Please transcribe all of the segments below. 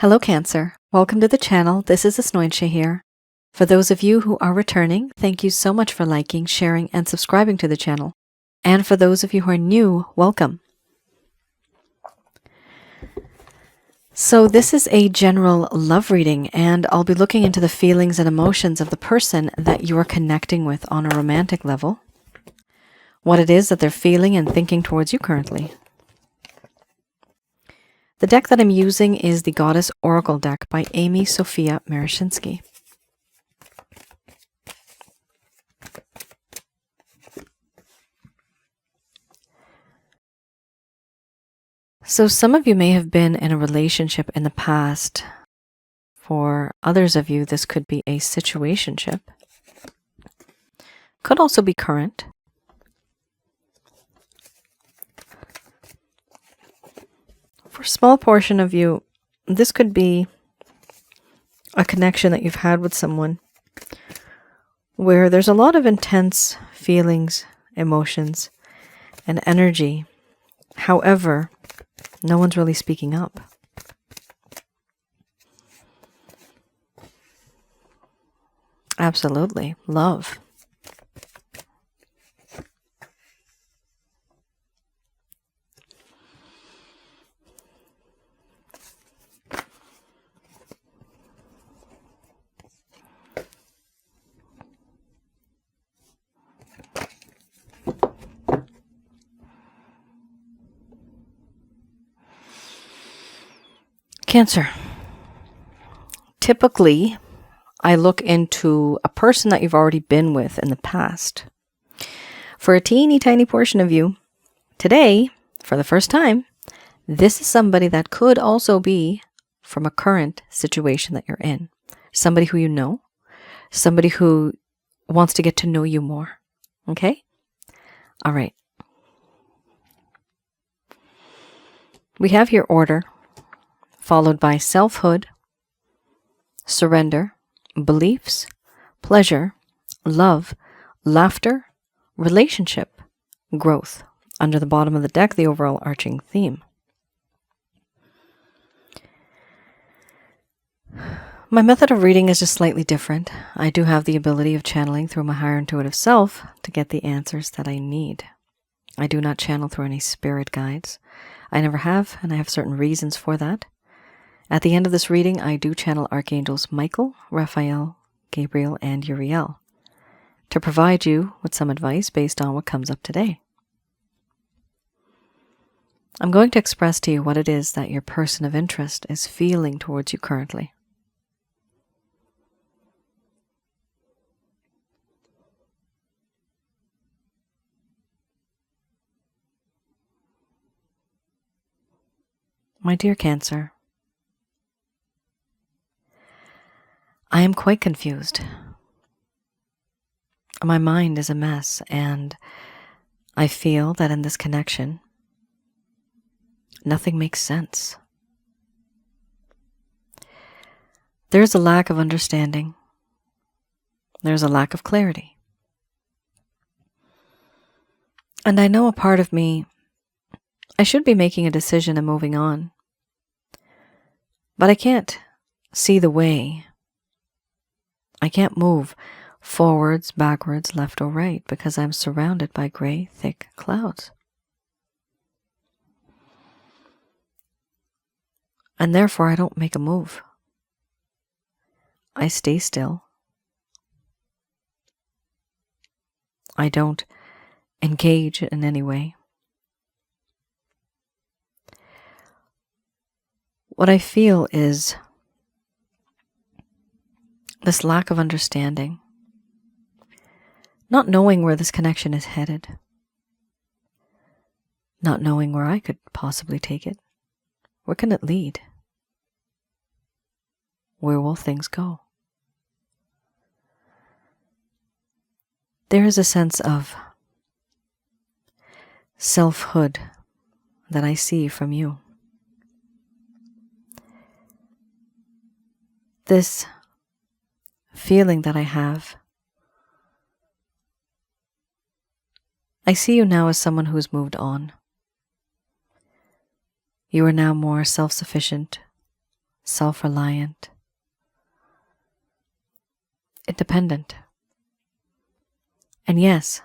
Hello Cancer, welcome to the channel. This is Asnointia here. For those of you who are returning, thank you so much for liking, sharing, and subscribing to the channel. And for those of you who are new, welcome. So this is a general love reading, and I'll be looking into the feelings and emotions of the person that you are connecting with on a romantic level, what it is that they're feeling and thinking towards you currently. The deck that I'm using is the Goddess Oracle deck by Amy Sophia Marashinsky. So some of you may have been in a relationship in the past. For others of you, this could be a situationship. Could also be current. For a small portion of you, this could be a connection that you've had with someone where there's a lot of intense feelings, emotions, and energy. However, no one's really speaking up. Absolutely. Love. Cancer. Typically, I look into a person that you've already been with in the past. For a teeny tiny portion of you, today, for the first time, this is somebody that could also be from a current situation that you're in. Somebody who you know, somebody who wants to get to know you more. Okay? All right. We have here order, followed by selfhood, surrender, beliefs, pleasure, love, laughter, relationship, growth. Under the bottom of the deck, the overall arching theme. My method of reading is just slightly different. I do have the ability of channeling through my higher intuitive self to get the answers that I need. I do not channel through any spirit guides. I never have, and I have certain reasons for that. At the end of this reading, I do channel Archangels Michael, Raphael, Gabriel, and Uriel to provide you with some advice based on what comes up today. I'm going to express to you what it is that your person of interest is feeling towards you currently. My dear Cancer, I am quite confused. My mind is a mess, and I feel that in this connection, nothing makes sense. There's a lack of understanding. There's a lack of clarity. And I know a part of me, I should be making a decision and moving on. But I can't see the way. I can't move forwards, backwards, left or right because I'm surrounded by gray, thick clouds. And therefore I don't make a move. I stay still. I don't engage in any way. What I feel is this lack of understanding, not knowing where this connection is headed, not knowing where I could possibly take it. Where can it lead? Where will things go? There is a sense of selfhood that I see from you. This feeling that I have, I see you now as someone who's moved on. You are now more self-sufficient, self-reliant, independent. And yes,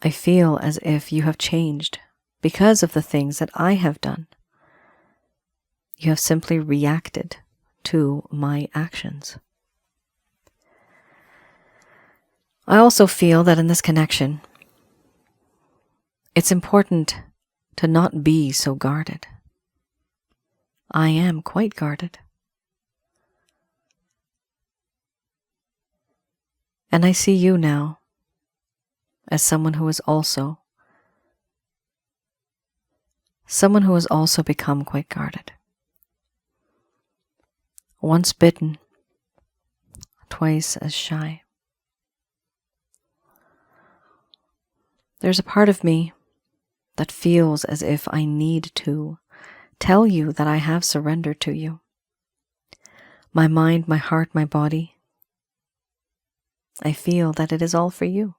I feel as if you have changed because of the things that I have done. You have simply reacted to my actions. I also feel that in this connection, it's important to not be so guarded. I am quite guarded. And I see you now as someone who has also become quite guarded. Once bitten, twice as shy. There's a part of me that feels as if I need to tell you that I have surrendered to you. My mind, my heart, my body. I feel that it is all for you.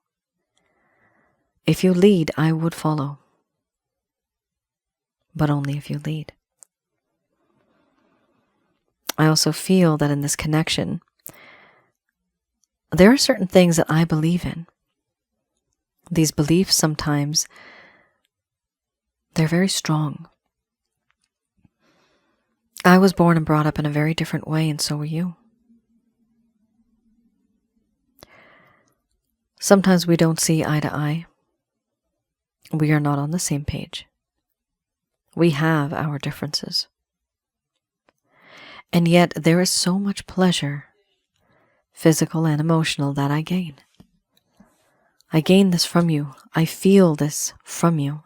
If you lead, I would follow. But only if you lead. I also feel that in this connection, there are certain things that I believe in. These beliefs sometimes, they're very strong. I was born and brought up in a very different way, and so were you. Sometimes we don't see eye to eye. We are not on the same page. We have our differences. And yet there is so much pleasure, physical and emotional, that I gain. I gain this from you. I feel this from you.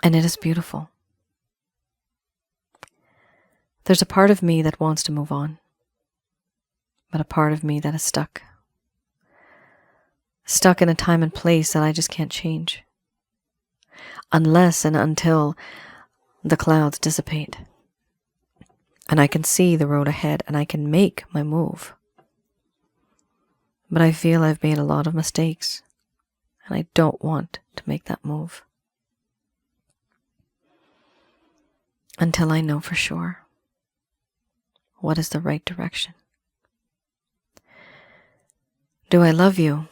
And it is beautiful. There's a part of me that wants to move on, but a part of me that is stuck. Stuck in a time and place that I just can't change. Unless and until the clouds dissipate. And I can see the road ahead and I can make my move. But I feel I've made a lot of mistakes. And I don't want to make that move. Until I know for sure what is the right direction. Do I love you?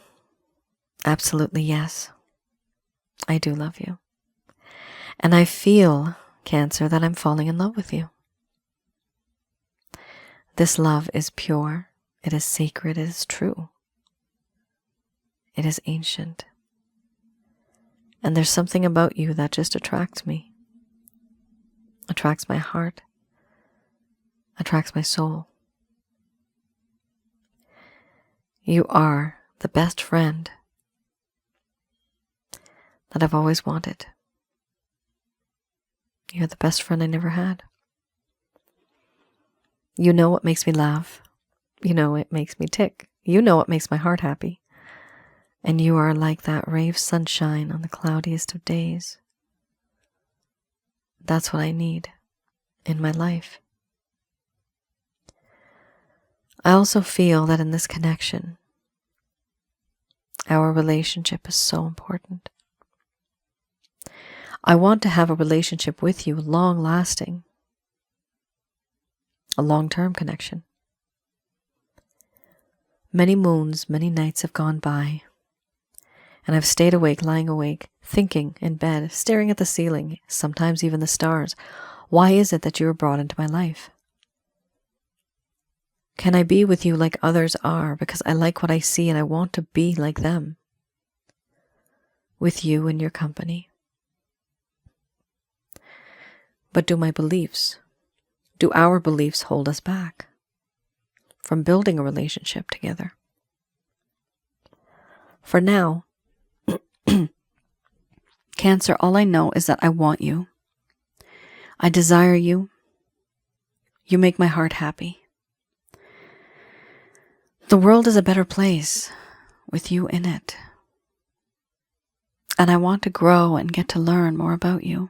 Absolutely yes. I do love you. And I feel, Cancer, that I'm falling in love with you. This love is pure, it is sacred, it is true. It is ancient. And there's something about you that just attracts me. Attracts my heart. Attracts my soul. You are the best friend that I've always wanted. You're the best friend I never had. You know what makes me laugh. You know it makes me tick. You know what makes my heart happy. And you are like that ray of sunshine on the cloudiest of days. That's what I need in my life. I also feel that in this connection, our relationship is so important. I want to have a relationship with you, long-lasting, a long-term connection. Many moons, many nights have gone by, and I've stayed awake, lying awake, thinking in bed, staring at the ceiling, sometimes even the stars. Why is it that you were brought into my life? Can I be with you like others are, because I like what I see and I want to be like them, with you in your company? But do my beliefs, do our beliefs hold us back from building a relationship together? For now, Cancer, all I know is that I want you. I desire you. You make my heart happy. The world is a better place with you in it. And I want to grow and get to learn more about you.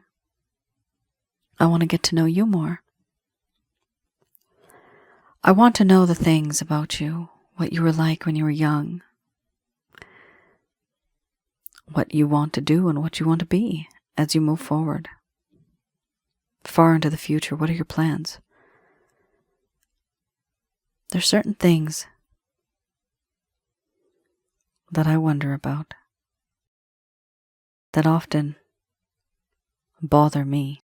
I want to get to know you more. I want to know the things about you, what you were like when you were young, what you want to do and what you want to be as you move forward. far into the future. What are your plans? There's certain things that I wonder about that often bother me.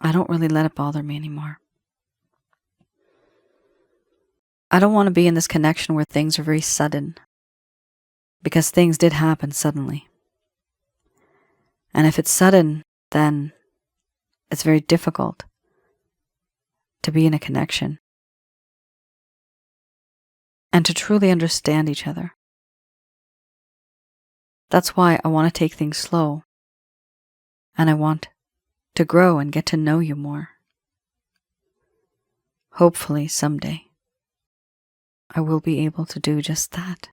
I don't really let it bother me anymore. I don't want to be in this connection where things are very sudden, because things did happen suddenly. And if it's sudden, then it's very difficult to be in a connection and to truly understand each other. That's why I want to take things slow, and I want to grow and get to know you more. Hopefully someday I will be able to do just that.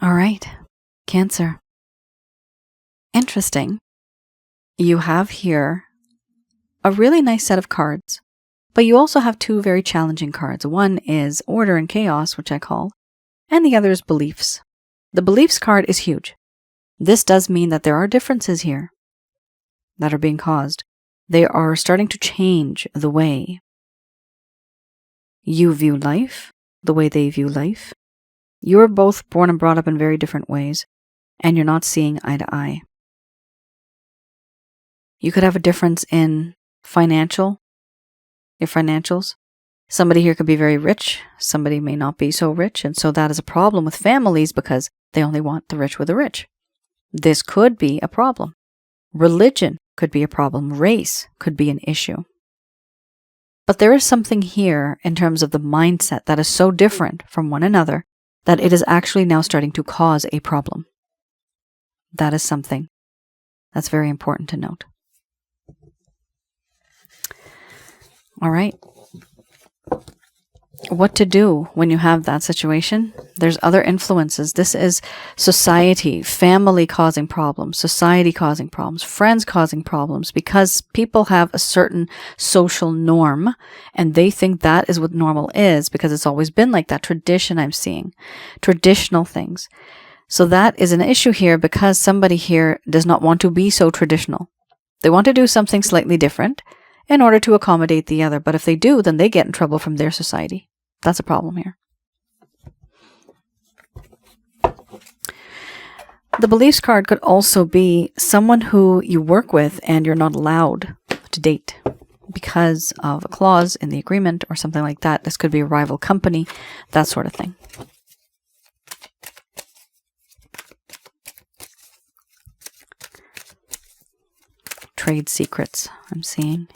All right, Cancer. Interesting. You have here a really nice set of cards, but you also have two very challenging cards. One is Order and Chaos, which I call, and the other is Beliefs. The Beliefs card is huge. This does mean that there are differences here that are being caused. They are starting to change the way you view life, the way they view life. You are both born and brought up in very different ways, and you're not seeing eye to eye. You could have a difference in your financials. Somebody here could be very rich, somebody may not be so rich, and so that is a problem with families because they only want the rich with the rich. This could be a problem. Religion could be a problem. Race could be an issue. But there is something here in terms of the mindset that is so different from one another that it is actually now starting to cause a problem. That is something that's very important to note. All right. What to do when you have that situation? There's other influences. This is society, family causing problems, society causing problems, friends causing problems, because people have a certain social norm and they think that is what normal is because it's always been like that. Tradition I'm seeing. Traditional things. So that is an issue here because somebody here does not want to be so traditional. They want to do something slightly different in order to accommodate the other. But if they do, then they get in trouble from their society. That's a problem here. The Beliefs card could also be someone who you work with and you're not allowed to date because of a clause in the agreement or something like that. This could be a rival company, that sort of thing. Trade secrets, I'm seeing.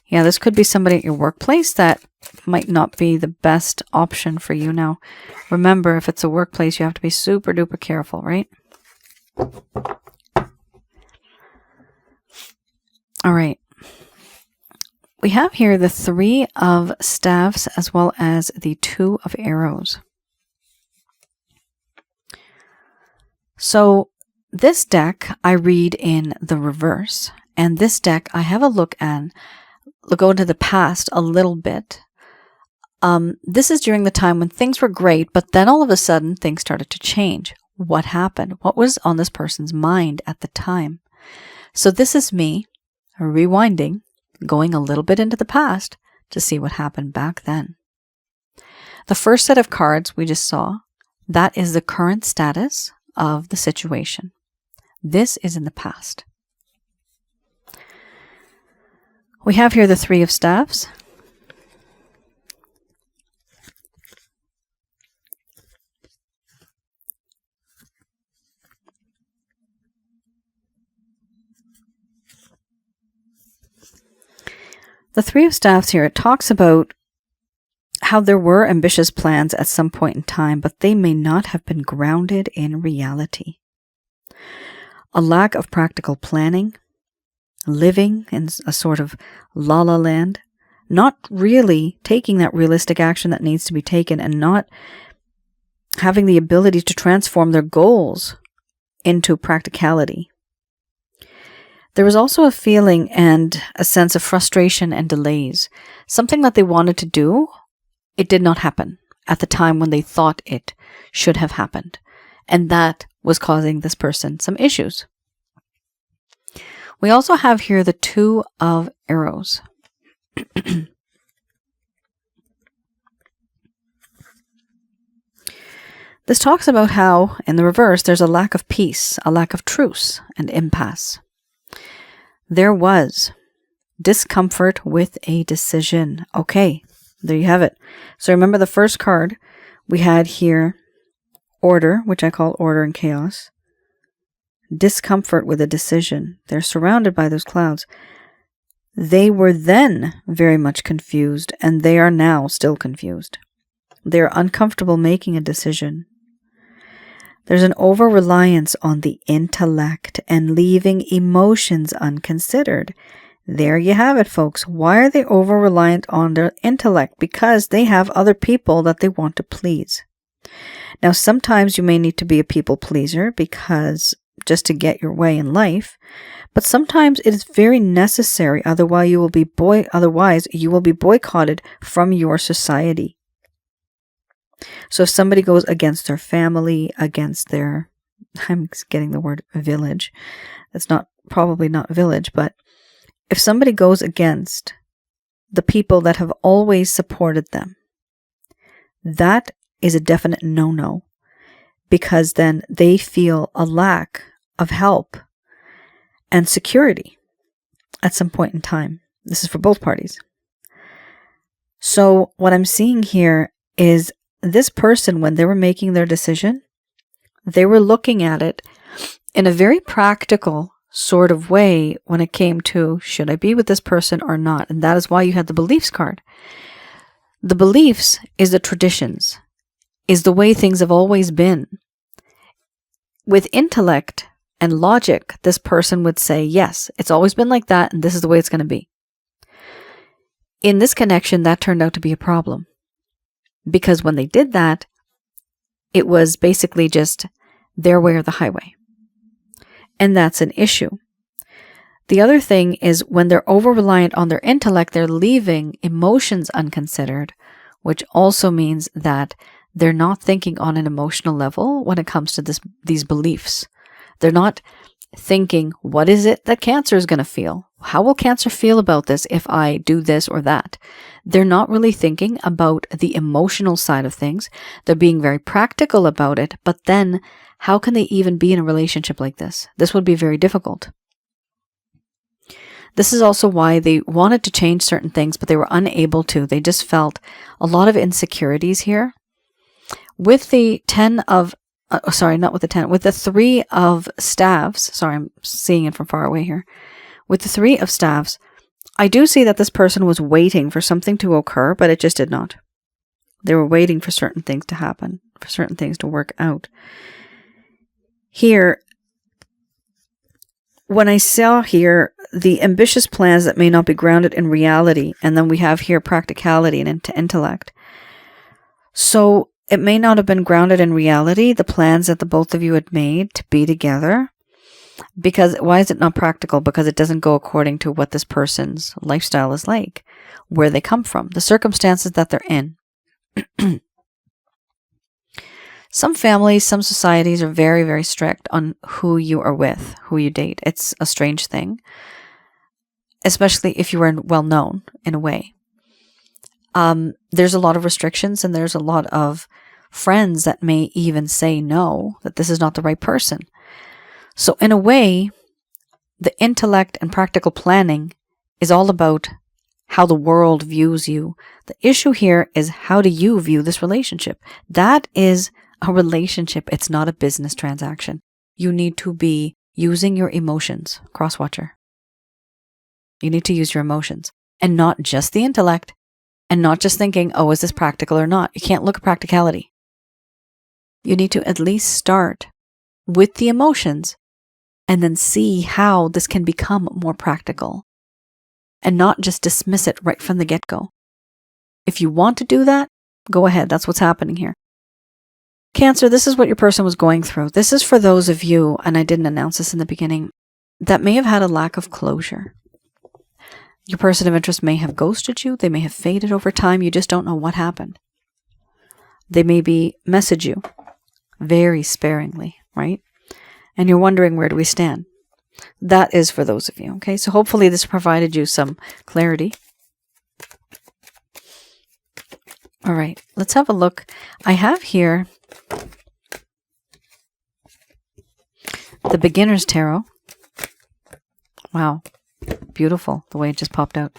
Yeah, this could be somebody at your workplace that might not be the best option for you now. Remember, if it's a workplace, you have to be super duper careful, right? All right. We have here the 3 of Staffs as well as the 2 of Arrows. So this deck I read in the reverse, and this deck I have a look at. Go into the past a little bit. This is during the time when things were great, but then all of a sudden things started to change. What happened? What was on this person's mind at the time? So this is me rewinding, going a little bit into the past to see what happened back then. The first set of cards we just saw, that is the current status of the situation. This is in the past. We have here the 3 of Staffs. The 3 of Staffs here, it talks about how there were ambitious plans at some point in time, but they may not have been grounded in reality. A lack of practical planning, living in a sort of la-la land, not really taking that realistic action that needs to be taken, and not having the ability to transform their goals into practicality. There was also a feeling and a sense of frustration and delays. Something that they wanted to do, it did not happen at the time when they thought it should have happened. And that was causing this person some issues. We also have here the Two of Arrows. This talks about how, in the reverse, there's a lack of peace, a lack of truce, and impasse. There was discomfort with a decision. Okay, there you have it. So remember the first card we had here, order, which I call order and chaos. Discomfort with a decision. They're surrounded by those clouds. They were then very much confused, and they are now still confused. They're uncomfortable making a decision. There's an over-reliance on the intellect and leaving emotions unconsidered. There you have it, folks. Why are they over-reliant on their intellect? Because they have other people that they want to please. Now, sometimes you may need to be a people pleaser because just to get your way in life, but sometimes it is very necessary. Otherwise, you will be boycotted from your society. So if somebody goes against their family, against their, I'm getting the word village. It's probably not village, but if somebody goes against the people that have always supported them, that is a definite no-no, because then they feel a lack of help and security at some point in time. This is for both parties. So what I'm seeing here is this person, when they were making their decision, they were looking at it in a very practical sort of way when it came to, should I be with this person or not? And that is why you had the beliefs card. The beliefs is the traditions, is the way things have always been. With intellect and logic, this person would say, yes, it's always been like that, and this is the way it's going to be. In this connection, that turned out to be a problem. Because when they did that, it was basically just their way or the highway. And that's an issue. The other thing is when they're over-reliant on their intellect, they're leaving emotions unconsidered, which also means that they're not thinking on an emotional level when it comes to these beliefs. They're not thinking, what is it that Cancer is going to feel? How will Cancer feel about this if I do this or that? They're not really thinking about the emotional side of things. They're being very practical about it, but then how can they even be in a relationship like this? This would be very difficult. This is also why they wanted to change certain things, but they were unable to. They just felt a lot of insecurities here. With the with the Three of Staves, sorry, I'm seeing it from far away here. With the Three of Staves, I do see that this person was waiting for something to occur, but it just did not. They were waiting for certain things to happen, for certain things to work out. Here, when I saw here the ambitious plans that may not be grounded in reality, and then we have here practicality and intellect. So it may not have been grounded in reality, the plans that the both of you had made to be together. Because why is it not practical? Because it doesn't go according to what this person's lifestyle is like, where they come from, the circumstances that they're in. Some families, some societies are very, very strict on who you are with, who you date. It's a strange thing, especially if you are well known in a way. There's a lot of restrictions, and there's a lot of friends that may even say no, that this is not the right person. So in a way, the intellect and practical planning is all about how the world views you. The issue here is, how do you view this relationship? That is a relationship. It's not a business transaction. You need to be using your emotions, cross-watcher. You need to use your emotions and not just the intellect, and not just thinking, oh, is this practical or not? You can't look at practicality. You need to at least start with the emotions and then see how this can become more practical and not just dismiss it right from the get-go. If you want to do that, go ahead. That's what's happening here. Cancer, this is what your person was going through. This is for those of you, and I didn't announce this in the beginning, that may have had a lack of closure. Your person of interest may have ghosted you. They may have faded over time. You just don't know what happened. They maybe message you very sparingly, right? And you're wondering, where do we stand? That is for those of you. Okay, so hopefully this provided you some clarity. All right, let's have a look. I have here the Beginner's Tarot. Wow, beautiful the way it just popped out.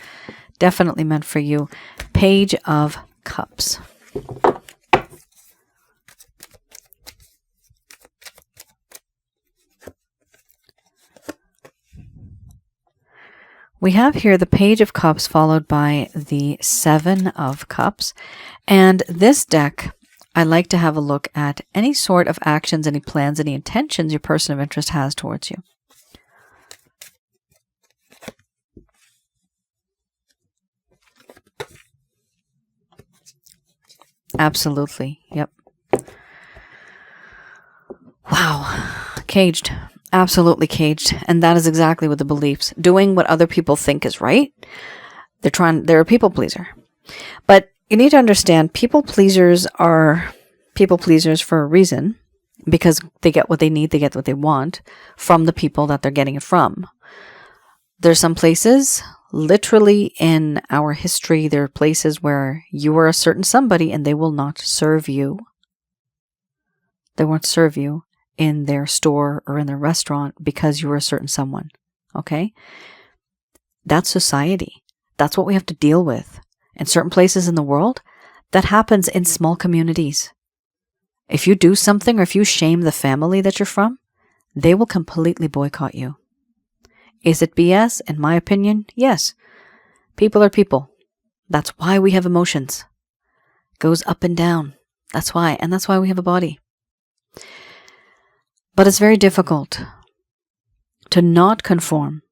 Definitely meant for you. Page of Cups. We have here the Page of Cups followed by the Seven of Cups. And this deck, I like to have a look at any sort of actions, any plans, any intentions your person of interest has towards you. Absolutely. Yep. Wow. Caged. Absolutely caged. And that is exactly what the beliefs. Doing what other people think is right. They're a people pleaser. But you need to understand, people pleasers are people pleasers for a reason, because they get what they need, they get what they want from the people that they're getting it from. There's some places, literally in our history, there are places where you are a certain somebody and they will not serve you. They won't serve you in their store or in their restaurant because you were a certain someone. Okay? That's society. That's what we have to deal with. In certain places in the world, that happens in small communities. If you do something or if you shame the family that you're from, they will completely boycott you. Is it BS? In my opinion, yes. People are people. That's why we have emotions. It goes up and down. That's why. And that's why we have a body. But it's very difficult to not conform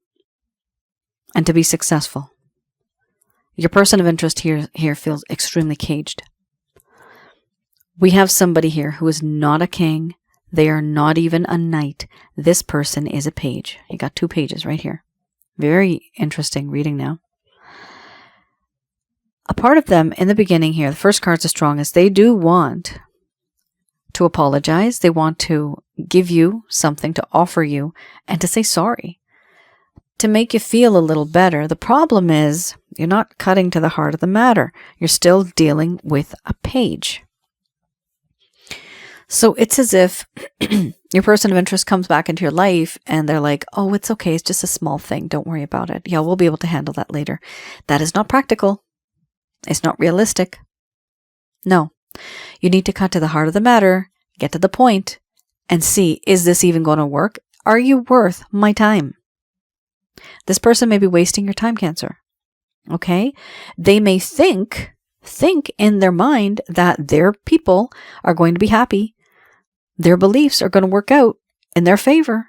and to be successful. Your person of interest here feels extremely caged. We have somebody here who is not a king. They are not even a knight. This person is a page. You got 2 pages right here. Very interesting reading now. A part of them in the beginning here, the first card's the strongest. They do want to apologize. They want to give you something, to offer you, and to say sorry, to make you feel a little better. The problem is you're not cutting to the heart of the matter. You're still dealing with a page. So it's as if your person of interest comes back into your life and they're like, oh, it's okay. It's just a small thing. Don't worry about it. Yeah, we'll be able to handle that later. That is not practical. It's not realistic. No. You need to cut to the heart of the matter, get to the point, and see, is this even going to work? Are you worth my time? This person may be wasting your time, Cancer. Okay? They may think in their mind that their people are going to be happy. Their beliefs are going to work out in their favor.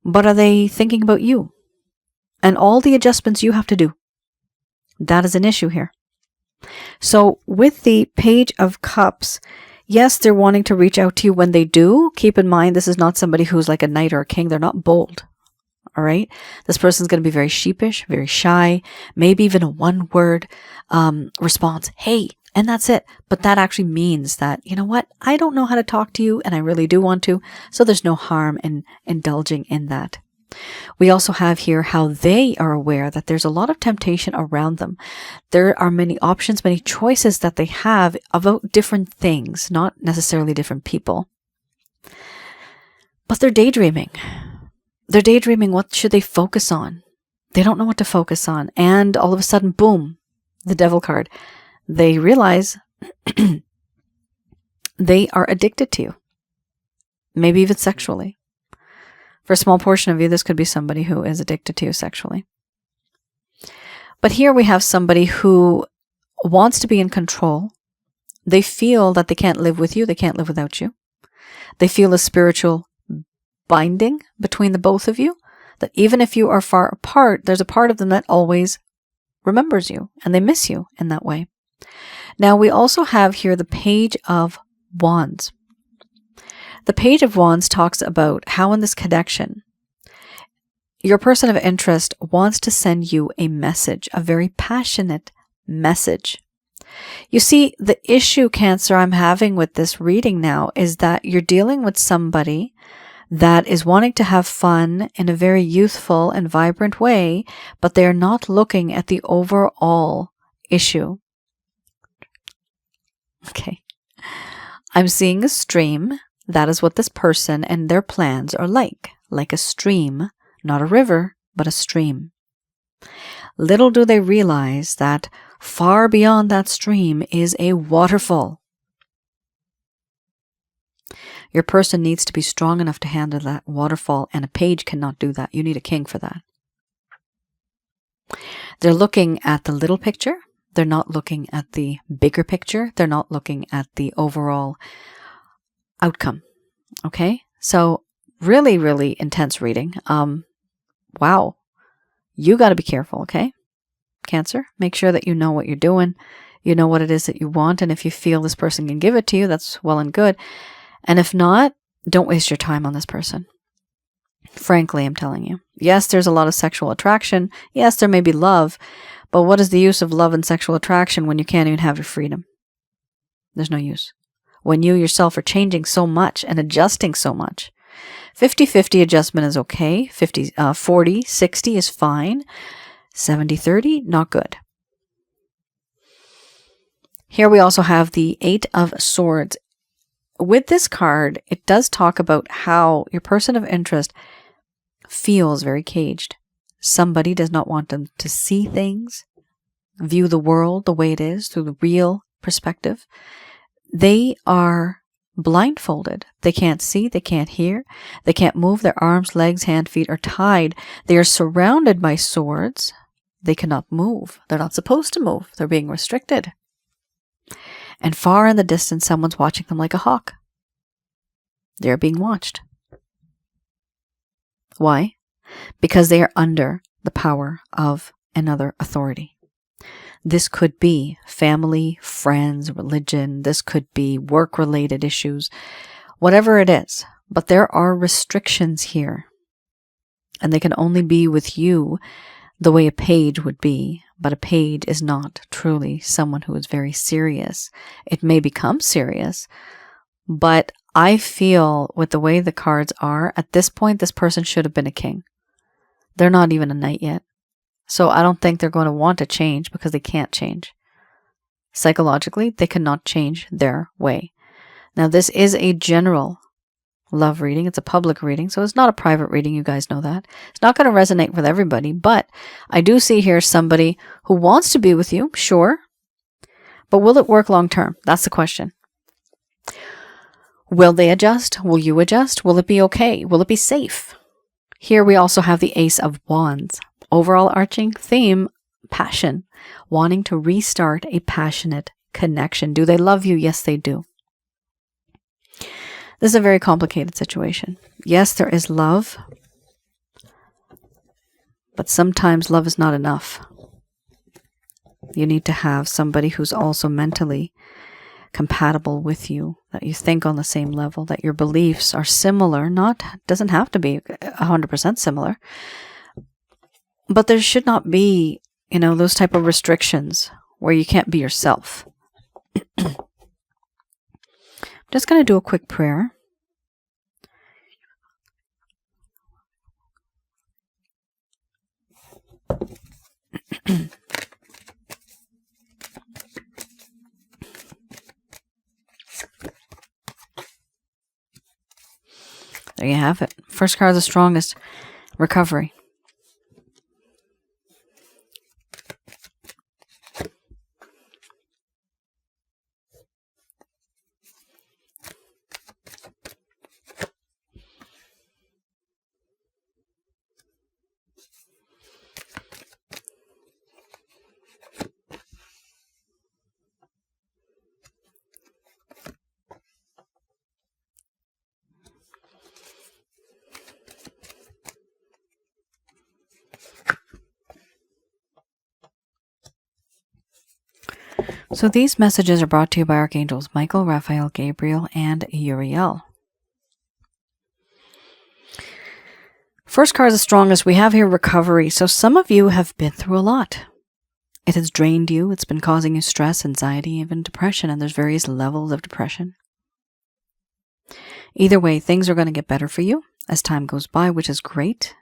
But are they thinking about you and all the adjustments you have to do? That is an issue here. So with the Page of Cups, yes, they're wanting to reach out to you. When they do, keep in mind, this is not somebody who's like a knight or a king. They're not bold. All right. This person's going to be very sheepish, very shy, maybe even a one-word response. Hey, and that's it. But that actually means that, you know what? I don't know how to talk to you and I really do want to. So there's no harm in indulging in that. We also have here how they are aware that there's a lot of temptation around them. There are many options, many choices that they have about different things, not necessarily different people. But they're daydreaming. They're daydreaming. What should they focus on? They don't know what to focus on. And all of a sudden, boom, the Devil card. They realize they are addicted to you. Maybe even sexually. For a small portion of you, this could be somebody who is addicted to you sexually. But here we have somebody who wants to be in control. They feel that they can't live with you. They can't live without you. They feel a spiritual binding between the both of you. That even if you are far apart, there's a part of them that always remembers you. And they miss you in that way. Now we also have here the Page of Wands. The Page of Wands talks about how in this connection, your person of interest wants to send you a message, a very passionate message. You see, the issue, Cancer, I'm having with this reading now is that you're dealing with somebody that is wanting to have fun in a very youthful and vibrant way, but they're not looking at the overall issue. Okay. I'm seeing a stream. That is what this person and their plans are like a stream, not a river, but a stream. Little do they realize that far beyond that stream is a waterfall. Your person needs to be strong enough to handle that waterfall, and a page cannot do that. You need a king for that. They're looking at the little picture. They're not looking at the bigger picture. They're not looking at the overall outcome. Okay? So really, really intense reading. Wow. You got to be careful, okay? Cancer, make sure that you know what you're doing. You know what it is that you want, and if you feel this person can give it to you, that's well and good. And if not, don't waste your time on this person. Frankly, I'm telling you. Yes, there's a lot of sexual attraction. Yes, there may be love. But what is the use of love and sexual attraction when you can't even have your freedom? There's no use. When you yourself are changing so much and adjusting so much. 50-50 adjustment is okay. 40-60 is fine. 70-30, not good. Here we also have the 8 of Swords. With this card, it does talk about how your person of interest feels very caged. Somebody does not want them to see things, view the world the way it is through the real perspective. They are blindfolded. They can't see, they can't hear, they can't move. Their arms, legs, hand, feet are tied. They are surrounded by swords. They cannot move. They're not supposed to move. They're being restricted. And far in the distance, someone's watching them like a hawk. They're being watched. Why? Because they are under the power of another authority. This could be family, friends, religion. This could be work-related issues. Whatever it is. But there are restrictions here. And they can only be with you the way a page would be. But a page is not truly someone who is very serious. It may become serious. But I feel with the way the cards are, at this point, this person should have been a king. They're not even a knight yet. So I don't think they're going to want to change because they can't change. Psychologically, they cannot change their way. Now, this is a general love reading. It's a public reading, so it's not a private reading. You guys know that. It's not going to resonate with everybody, but I do see here somebody who wants to be with you, sure. But will it work long term? That's the question. Will they adjust? Will you adjust? Will it be okay? Will it be safe? Here we also have the Ace of Wands. Overall arching theme, passion. Wanting to restart a passionate connection. Do they love you? Yes, they do. This is a very complicated situation. Yes, there is love. But sometimes love is not enough. You need to have somebody who's also mentally compatible with you, that you think on the same level, that your beliefs are similar, doesn't have to be 100% similar, but there should not be, those type of restrictions where you can't be yourself. I'm just going to do a quick prayer. There you have it. First card, the strongest. Recovery. So these messages are brought to you by Archangels Michael, Raphael, Gabriel, and Uriel. First card is the strongest. We have here recovery. So some of you have been through a lot. It has drained you. It's been causing you stress, anxiety, even depression. And there's various levels of depression. Either way, things are going to get better for you. as time goes by, which is great.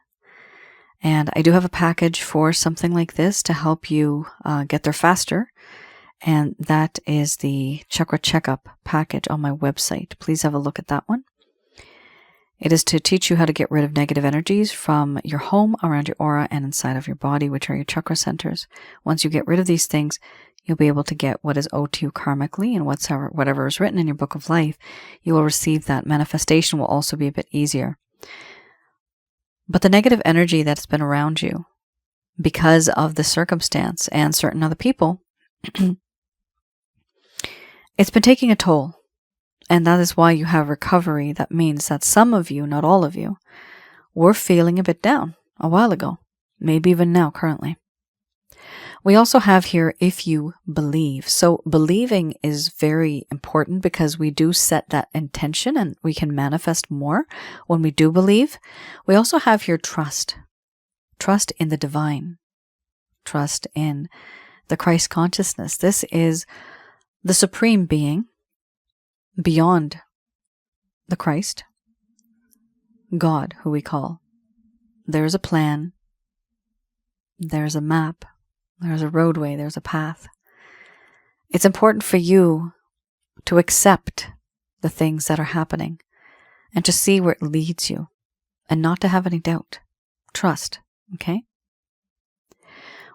And I do have a package for something like this to help you get there faster. And that is the Chakra Checkup package on my website. Please have a look at that one. It is to teach you how to get rid of negative energies from your home, around your aura, and inside of your body, which are your chakra centers. Once you get rid of these things, you'll be able to get what is owed to you karmically, and whatever is written in your book of life, you will receive that. Manifestation will also be a bit easier. But the negative energy that's been around you because of the circumstance and certain other people, it's been taking a toll. And that is why you have recovery. That means that some of you, not all of you, were feeling a bit down a while ago, maybe even now, currently. We also have here, if you believe. So believing is very important because we do set that intention and we can manifest more when we do believe. We also have here trust. Trust in the divine. Trust in the Christ consciousness. This is the supreme being beyond the Christ, God, who we call. There's a plan, there's a map, there's a roadway, there's a path. It's important for you to accept the things that are happening and to see where it leads you and not to have any doubt. Trust, okay?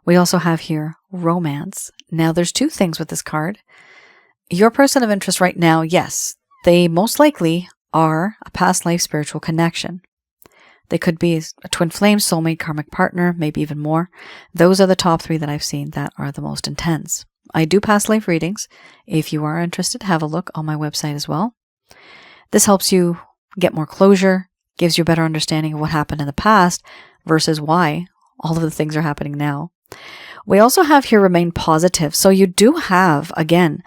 We also have here romance. Now, there's two things with this card. Your person of interest right now, yes, they most likely are a past life spiritual connection. They could be a twin flame, soulmate, karmic partner, maybe even more. Those are the top three that I've seen that are the most intense. I do past life readings. If you are interested, have a look on my website as well. This helps you get more closure, gives you a better understanding of what happened in the past versus why all of the things are happening now. We also have here remain positive. So you do have, again,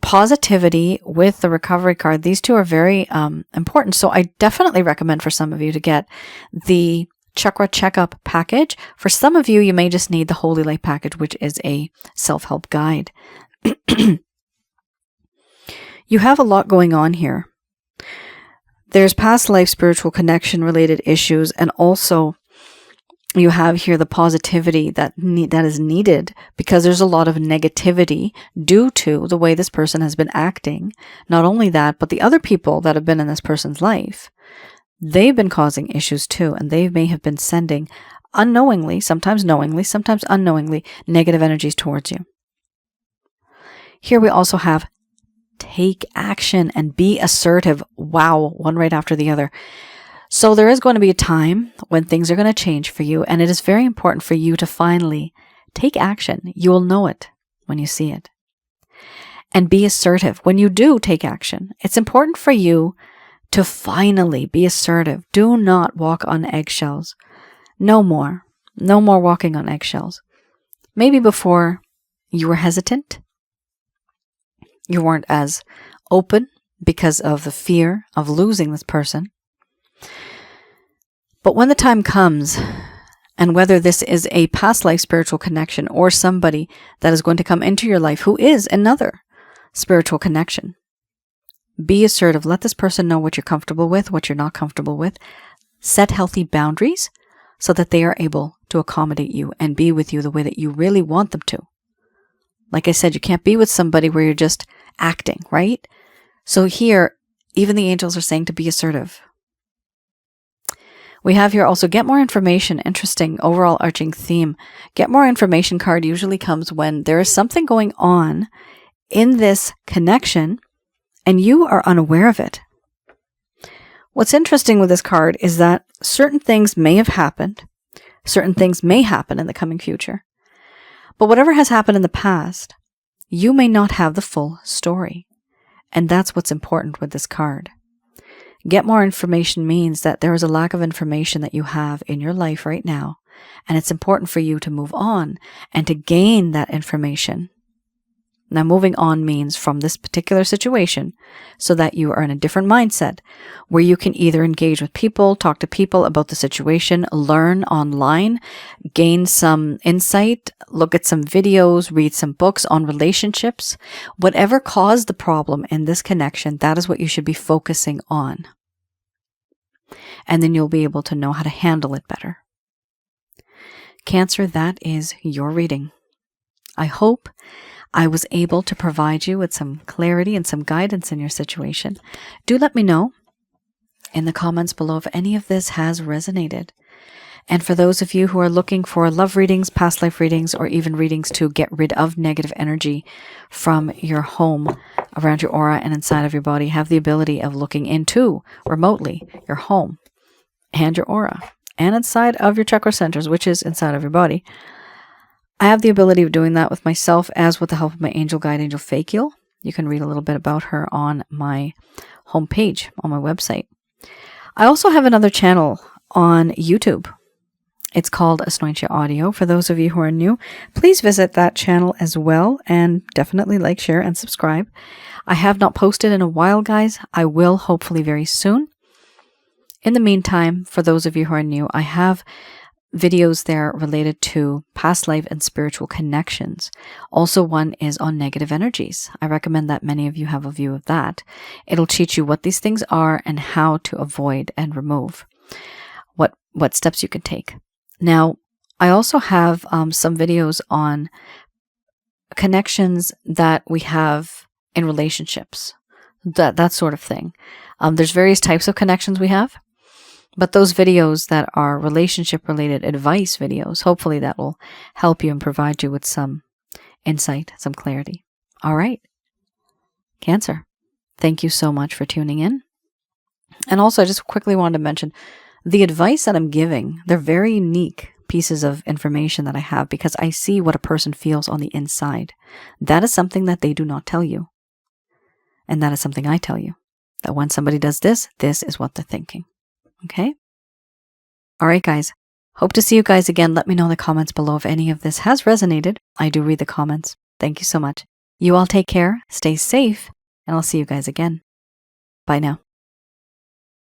positivity with the recovery card. These two are very important. So I definitely recommend for some of you to get the Chakra Checkup package. For some of you, you may just need the Holy Light package, which is a self-help guide. You have a lot going on here. There's past life spiritual connection related issues, and also you have here the positivity that is needed because there's a lot of negativity due to the way this person has been acting. Not only that, but the other people that have been in this person's life, they've been causing issues too, and they may have been sending unknowingly, sometimes knowingly, sometimes unknowingly, negative energies towards you. Here we also have take action and be assertive. Wow, one right after the other. So there is going to be a time when things are going to change for you, and it is very important for you to finally take action. You will know it when you see it. And be assertive. When you do take action, it's important for you to finally be assertive. Do not walk on eggshells. No more. No more walking on eggshells. Maybe before you were hesitant. You weren't as open because of the fear of losing this person. But when the time comes, and whether this is a past life spiritual connection or somebody that is going to come into your life who is another spiritual connection, be assertive. Let this person know what you're comfortable with, what you're not comfortable with. Set healthy boundaries so that they are able to accommodate you and be with you the way that you really want them to. Like I said, you can't be with somebody where you're just acting, right? So here, even the angels are saying to be assertive. We have here also get more information. Interesting overall arching theme. Get more information card usually comes when there is something going on in this connection and you are unaware of it. What's interesting with this card is that certain things may have happened. Certain things may happen in the coming future. But whatever has happened in the past, you may not have the full story. And that's what's important with this card. Get more information means that there is a lack of information that you have in your life right now, and it's important for you to move on and to gain that information. Now, moving on means from this particular situation so that you are in a different mindset where you can either engage with people, talk to people about the situation, learn online, gain some insight, look at some videos, read some books on relationships. Whatever caused the problem in this connection, that is what you should be focusing on. and then you'll be able to know how to handle it better. Cancer, that is your reading. I hope I was able to provide you with some clarity and some guidance in your situation. Do let me know in the comments below if any of this has resonated. And for those of you who are looking for love readings, past life readings, or even readings to get rid of negative energy from your home, around your aura and inside of your body, have the ability of looking into remotely your home and your aura and inside of your chakra centers, which is inside of your body. I have the ability of doing that with myself, as with the help of my angel guide, Angel Fakil. You can read a little bit about her on my homepage, on my website. I also have another channel on YouTube. It's called Asnointia Audio. For those of you who are new, please visit that channel as well, and definitely like, share, and subscribe. I have not posted in a while, guys. I will hopefully very soon. In the meantime, for those of you who are new, I have videos there related to past life and spiritual connections. Also, one is on negative energies. I recommend that many of you have a view of that. It'll teach you what these things are and how to avoid and remove, what steps you can take. Now, I also have some videos on connections that we have in relationships, that sort of thing. There's various types of connections we have, but those videos that are relationship-related advice videos, hopefully that will help you and provide you with some insight, some clarity. All right. Cancer, thank you so much for tuning in. And also, I just quickly wanted to mention, the advice that I'm giving, they're very unique pieces of information that I have because I see what a person feels on the inside. That is something that they do not tell you. And that is something I tell you. That when somebody does this, this is what they're thinking. Okay? All right, guys. Hope to see you guys again. Let me know in the comments below if any of this has resonated. I do read the comments. Thank you so much. You all take care, stay safe, and I'll see you guys again. Bye now.